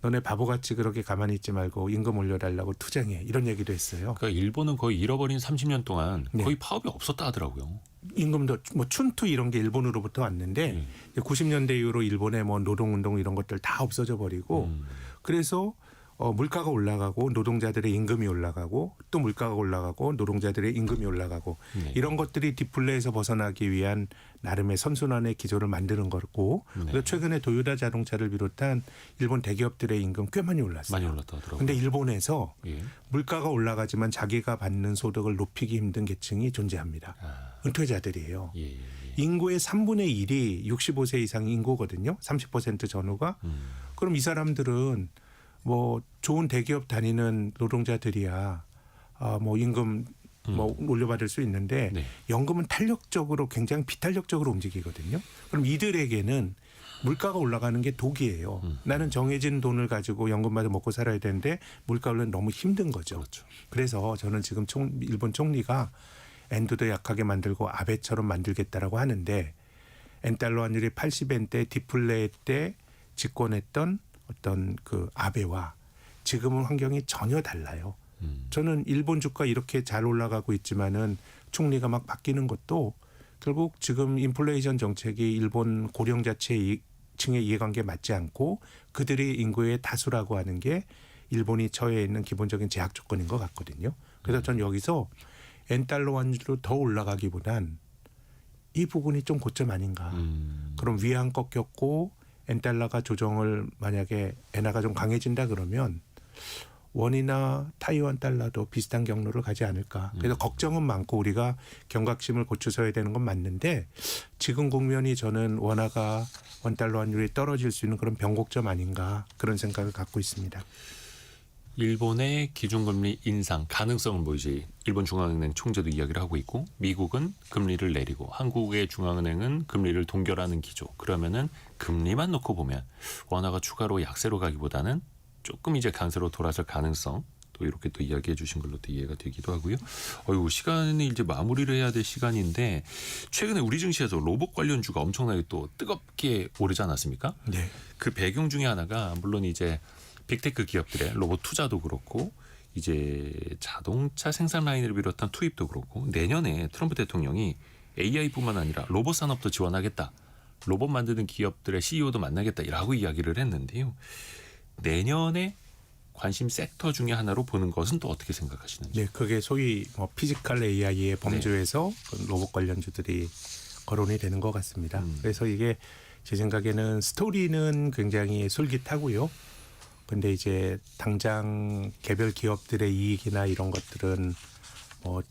너네 바보같이 그렇게 가만히 있지 말고 임금 올려달라고 투쟁해 이런 얘기도 했어요. 그러니까 일본은 거의 잃어버린 30년 동안 네. 거의 파업이 없었다 하더라고요. 임금도 뭐 춘투 이런 게 일본으로부터 왔는데 90년대 이후로 일본의 뭐 노동운동 이런 것들 다 없어져 버리고 그래서 물가가 올라가고 노동자들의 임금이 올라가고 또 물가가 올라가고 노동자들의 임금이 올라가고 네. 이런 것들이 디플레에서 벗어나기 위한 나름의 선순환의 기조를 만드는 거고 그래서 최근에 도요타 자동차를 비롯한 일본 대기업들의 임금 꽤 많이 올랐어요. 많이 올랐다 하더라고요. 그런데 일본에서 예. 물가가 올라가지만 자기가 받는 소득을 높이기 힘든 계층이 존재합니다. 은퇴자들이에요. 예. 인구의 3분의 1이 65세 이상 인구거든요. 30% 전후가. 그럼 이 사람들은 뭐 좋은 대기업 다니는 노동자들이야 뭐 임금 뭐 올려받을 수 있는데 네. 연금은 탄력적으로 굉장히 비탄력적으로 움직이거든요. 그럼 이들에게는 물가가 올라가는 게 독이에요. 나는 정해진 돈을 가지고 연금 받아 먹고 살아야 되는데 물가 올라면 너무 힘든 거죠. 그렇죠. 그래서 저는 지금 일본 총리가 엔도 약하게 만들고 아베처럼 만들겠다라고 하는데 엔달러 환율이 80엔 때 디플레 때 집권했던 어떤 그 아베와 지금은 환경이 전혀 달라요. 저는 일본 주가 이렇게 잘 올라가고 있지만은 총리가 막 바뀌는 것도 결국 지금 인플레이션 정책이 일본 고령자층의 이해관계에 맞지 않고 그들이 인구의 다수라고 하는 게 일본이 처해 있는 기본적인 제약 조건인 것 같거든요. 그래서 전 여기서 엔달러 환율로 더 올라가기보단 이 부분이 좀 고점 아닌가. 그럼 위안 꺾였고 엔달러가 조정을 만약에 엔화가 좀 강해진다 그러면 원이나 타이완 달러도 비슷한 경로를 가지 않을까. 그래서 걱정은 많고 우리가 경각심을 고추서야 되는 건 맞는데 지금 국면이 저는 원화가 원달러 환율이 떨어질 수 있는 그런 변곡점 아닌가 그런 생각을 갖고 있습니다. 일본의 기준금리 인상 가능성을 뭐 이제 일본 중앙은행 총재도 이야기를 하고 있고 미국은 금리를 내리고 한국의 중앙은행은 금리를 동결하는 기조. 그러면은 금리만 놓고 보면 원화가 추가로 약세로 가기보다는 조금 이제 강세로 돌아설 가능성 또 이렇게 또 이야기해 주신 걸로 또 이해가 되기도 하고요. 시간이 이제 마무리를 해야 될 시간인데 최근에 우리 증시에서 로봇 관련주가 엄청나게 또 뜨겁게 오르지 않았습니까? 네. 그 배경 중에 하나가 물론 이제 빅테크 기업들의 로봇 투자도 그렇고 이제 자동차 생산 라인을 비롯한 투입도 그렇고 내년에 트럼프 대통령이 AI뿐만 아니라 로봇 산업도 지원하겠다. 로봇 만드는 기업들의 CEO도 만나겠다. 이라고 이야기를 했는데요. 내년에 관심 섹터 중에 하나로 보는 것은 또 어떻게 생각하시는지. 네, 그게 소위 뭐 피지컬 AI의 범주에서 그 로봇 관련주들이 거론이 되는 것 같습니다. 그래서 이게 제 생각에는 스토리는 굉장히 솔깃하고요. 근데 이제 당장 개별 기업들의 이익이나 이런 것들은 뭐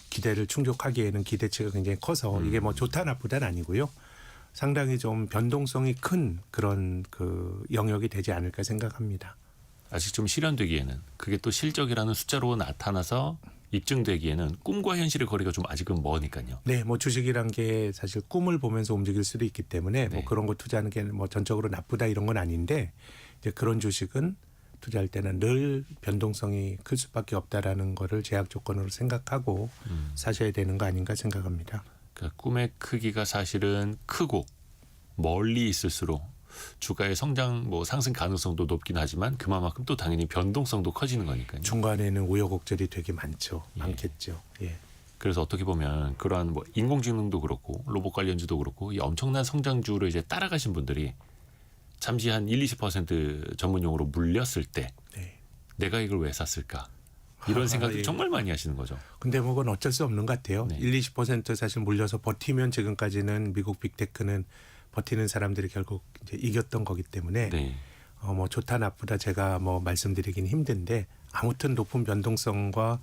기대를 충족하기에는 기대치가 굉장히 커서 이게 뭐 좋다 나쁘다는 아니고요. 상당히 좀 변동성이 큰 그런 그 영역이 되지 않을까 생각합니다. 아직 좀 실현되기에는 그게 또 실적이라는 숫자로 나타나서 입증되기에는 꿈과 현실의 거리가 좀 아직은 머니까요. 네, 뭐 주식이란 게 사실 꿈을 보면서 움직일 수도 있기 때문에 네. 뭐 그런 거 투자하는 게 뭐 전적으로 나쁘다 이런 건 아닌데 이제 그런 주식은 투자할 때는 늘 변동성이 클 수밖에 없다라는 거를 제약 조건으로 생각하고 사셔야 되는 거 아닌가 생각합니다. 그러니까 꿈의 크기가 사실은 크고 멀리 있을수록 주가의 성장 뭐 상승 가능성도 높긴 하지만 그만큼 또 당연히 변동성도 커지는 거니까요. 중간에는 우여곡절이 되게 많죠. 예. 많겠죠. 예. 그래서 어떻게 보면 그러한 뭐 인공지능도 그렇고 로봇 관련주도 그렇고 이 엄청난 성장주를 이제 따라가신 분들이 잠시 한 1-20% 전문용어로 물렸을 때 네. 내가 이걸 왜 샀을까? 이런 생각을 예. 정말 많이 하시는 거죠. 근데 뭐 그건 어쩔 수 없는 것 같아요. 네. 1-20% 사실 물려서 버티면 지금까지는 미국 빅테크는 버티는 사람들이 결국 이제 이겼던 거기 때문에 네. 뭐 좋다 나쁘다 제가 뭐 말씀드리긴 힘든데 아무튼 높은 변동성과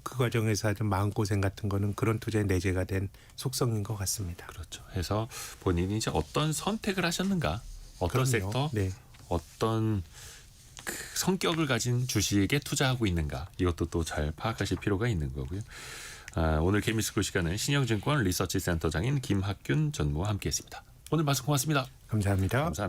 그 과정에서 하는 마음고생 같은 거는 그런 투자의 내재가 된 속성인 것 같습니다. 그렇죠. 해서 본인이 이제 어떤 선택을 하셨는가, 어떤 그럼요. 섹터, 네. 어떤 그 성격을 가진 주식에 투자하고 있는가 이것도 또 잘 파악하실 필요가 있는 거고요. 오늘 개미스쿨 시간은 신영증권 리서치 센터장인 김학균 전무와 함께했습니다. 오늘 말씀 고맙습니다. 감사합니다. 감사합니다.